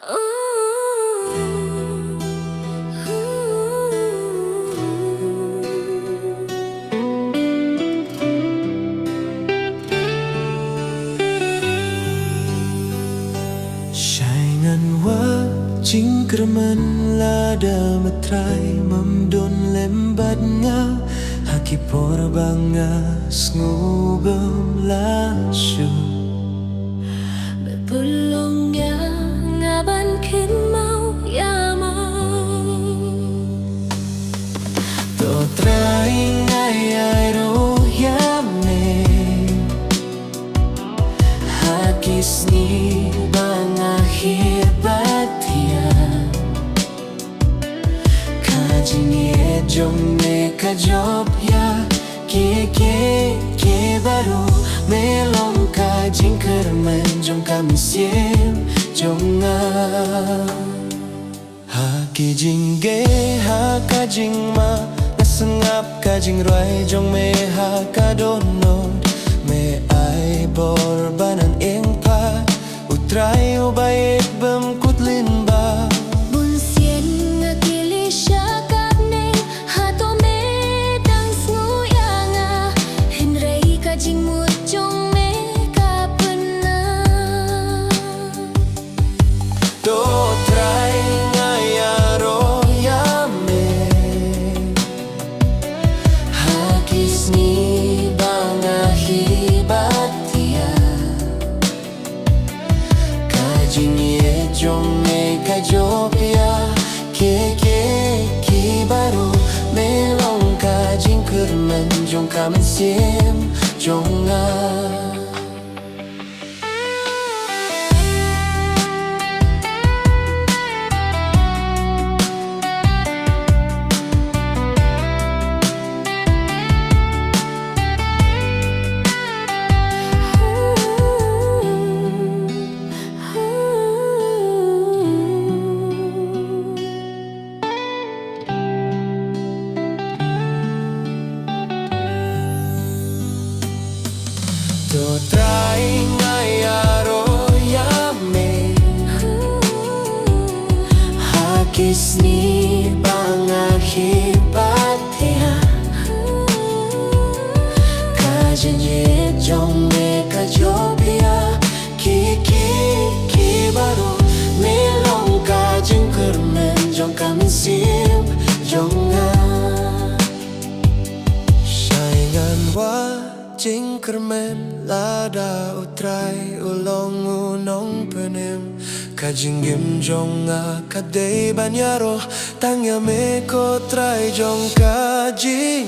Saingan cingkraman lada matrai mamdon lembat nga haki porbanga ngubam lasu Berpulung ngaban kin mau yamau to try ngay ro yame hakis ni banga hebat Kajinye jomne kajob ya ke baru melong kajing kerman jong kami siem jonga ha kijing ge ha kajing ma nasengap kajing roi jong me ha kadonod me ai borbanan eng pa utrai ubayet bem kutlin ba Jom me kajopia ke baru melong kajing kerman jong kamen siem jonga to try ngay aro yame hakis ni banga hebat ya kajanye jong me kajopia ke baru melong kajing kermen jong kami sim jonga saingan cingkraman lada utrai ulong unong penem kajinggim jonga kadei banyaro tangya me ko trai jong kajing